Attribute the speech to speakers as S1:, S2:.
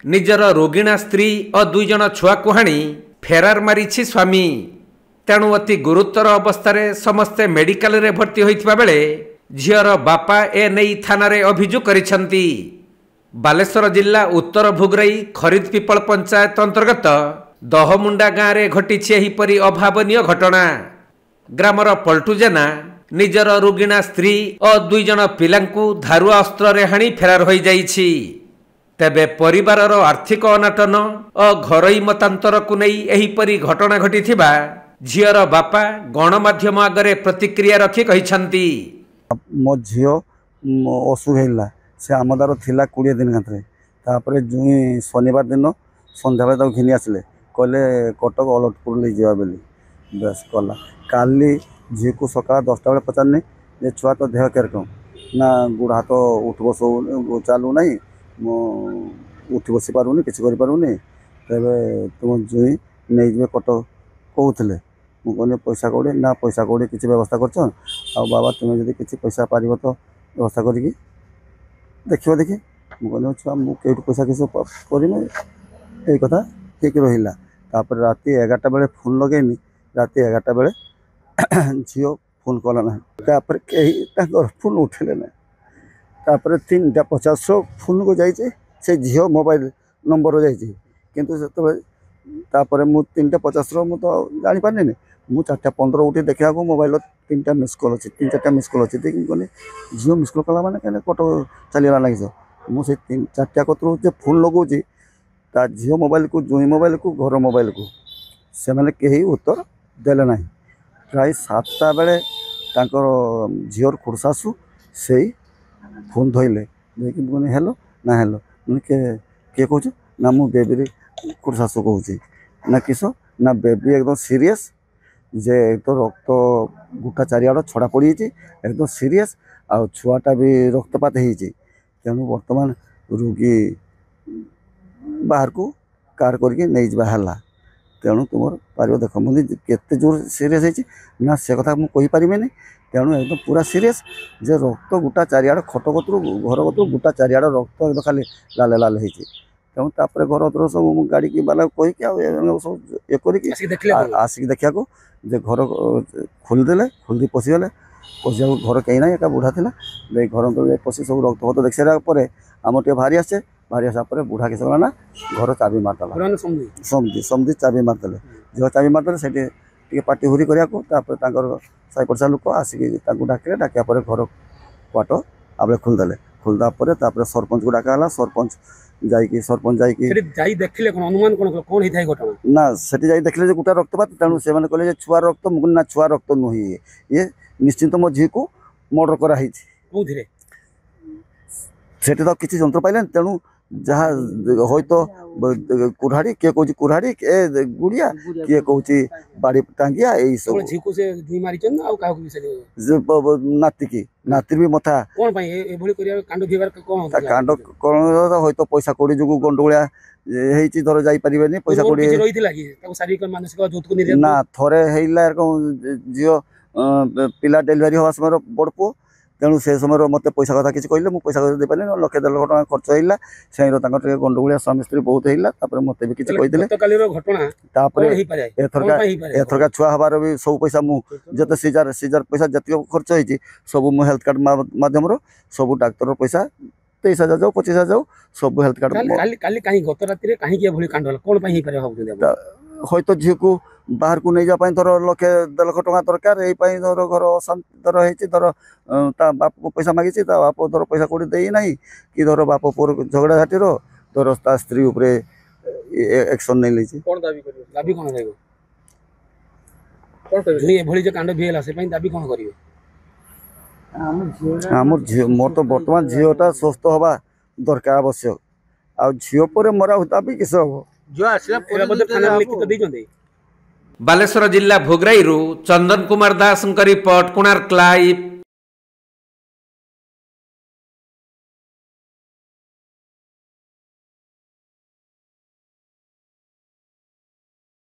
S1: निजर रोगिणा स्त्री और 2 जन छुआ को हाणी फेरार मारिछि स्वामी। तेणु अति गुरुतर अवस्था समस्ते मेडिकल रे भर्ती होइथिबा बेले झीर बापा ए नहीं थाना रे अभियोग करिसंती। बालेश्वर जिला उत्तर भुगराई खरीद पिपल पंचायत अंतर्गत दहमुंडा गाँव रे घटिछि एहिपरि अभावनीय घटना। ग्रामर पलटू जेना निजर रोगिणा स्त्री और 2 जन पिलांकु धारुआ अस्त्र रे हाणी फेरार होई जाइछि। तेबे परिवारर आर्थिक अनाटन और घरोई मतांतर को नहीं एहिपरि घटना घटिथिबा झीर बापा गणमाध्यम आगरे प्रतिक्रिया रखी कहिसंती।
S2: मो झीओ असुख से आमदार थिला 20 दिन तापर जुई शनिवार दिन संध्या बेले घिनी आसिले कहले कटक अलटपुर ले जावा बेली बस कला। काली झी को सकाळ 10टा बेले पचारनी जे छुआ तो देह केरकम ना गुड़ हाथ उठ बस चालू ना उठ बसी पारूनी किसी कर पारूनी। तेरे तुम जुई नहीं जे कटक कहते मुझे पैसा कौड़ी ना पैसा कौड़ी किसी व्यवस्था कर बाबा तुम्हें जब किसी पैसा पार तो व्यवस्था करी देखिए देखी मुझे छुआ मुझे पैसा किसी करमी यही कथा ठीक रहा। तापर राति 11टा बेले फोन लगेनी राति 11टा बेले झीओ फोन कला ना तापर कहीं फोन उठेले ना। तापर 3:50 फोन को जाइए से झीओ मोबाइल नंबर जाइए किंतु से तापर मु 3:50 मु तो जानी पारनी मु 4:15 उठी देखा मोबाइल 3टा मिस कॉल अच्छे 3-4टा मिस कॉल अच्छे देखिए कहले झीओ मिस कॉल कला मैंने कहने कटो चलीगला लगे मुझे 3-4टा कतरू फोन लगौची ता झीओ मोबाइल को जुई मोबाइल को घर मोबाइल को से मैंने कहीं उत्तर देले ना। प्राय 7टा बेले झीओर खुड़सासु से फोन धोइले देखिए कहने हेलो ना हेलो मैंने किए कह ना मु बेबी खुड़सासु कहूँ ना किस ना बेबी एकदम सीरियस जे तो रक्त गुटा चारिआड़ छड़ा पड़ी एकदम सीरियस आ छुआटा भी रक्तपात होती तेणु बर्तमान रोगी बाहर को कार करके नहीं जावा तेणु तुम पार देख मुझे केते जोर सीरीयस होती ना से कथा मुझे पारिनी तेणु एकदम पूरा सीरीयस जे रक्त गुटा चारिआड़ खट कतरू घर कतरू गुटा चारिआड़ रक्त एकदम खाली लाल लाल होती तेणु तापर घर तर सब गाड़ी की बाला कहीकि सब ये आसिक देखा जे घर खोलीदे खोली पशिगले पशा घर कहीं ना एक बुढ़ा था घर अंदर पशि सब रक्त फत देख सारापर आम टे भारी आसे भारी आसापर बुढ़ा किस ना घर चाबी मारदेला समझी समझी चाबी मारदे झील चाबी मारदे से पार्टी हुरी कर साई पड़सा लोक आसिक डाकिले डाकिया घर क्वाट आप खोलदे खोलदा सरपंच को डाका सरपंच सरपंच देखिले अनुमान कौन घटना ना से देखिले गोटा रक्तपात तेणु से कहले छुआ रक्त ना छुआ रक्त नुह ये निश्चिंत मो झी को मर्डर कराई से तो किसी जंत्र पाइले तेणु जहाँ हई तो कुराड़ी किए कौन कुराड़ी ए गुड़िया किए कौन बाड़ी टांगिया यही सब नाती भी मथा कांड कौन हई तो पैसा कौड़ी जो गंडगोलिया धर जापरेनि पैसा कौड़ी ना थरे झील पिला डेलीवरी हवा समय बड़ पु तेणु से समय मत पैसा कथा किसी कहले पैसा दे पारे 1,00,000 टका खर्च होगा से गंडगोलिया स्वामी स्त्री बहुत है मत भी किसी एथरका छुआ हबार भी सब पैसा मुझे सीजार सीजार पैसा जी खर्च होती सब मु हेल्थ कार्ड मध्यम सब डाक्तर पैसा 23,000 जाऊ 25,000 जाऊ सब हेल्थ कार्ड
S3: गत राति कौन
S2: हयतो झी को बाहर को नहीं जापाई धर 1,00,000 टका दरकार यही धर घर अशांति धर होती धर बाप को पैसा मागी बाप धर पैसा कौड़ी दे ना कि धर बाप पुर झगड़ा झाटी धर ता स्त्री उपरे एक्शन नहीं लेछि
S3: कोन दाबी कोन रहइबो कोन एभली जे कांड भेला से पई दाबी कोन करियो
S2: हमर झी मोर तो वर्तमान झीओटा स्वस्थ हवा दरकार आवश्यक आ झीओ पर मरा दाबी किस हो
S3: जो आसला पूरा बदल थाना लिखित दै जंदे।
S1: बालेश्वर जिला भोगराई चंदन कुमार दास रिपोर्ट कोणार्क लाइव।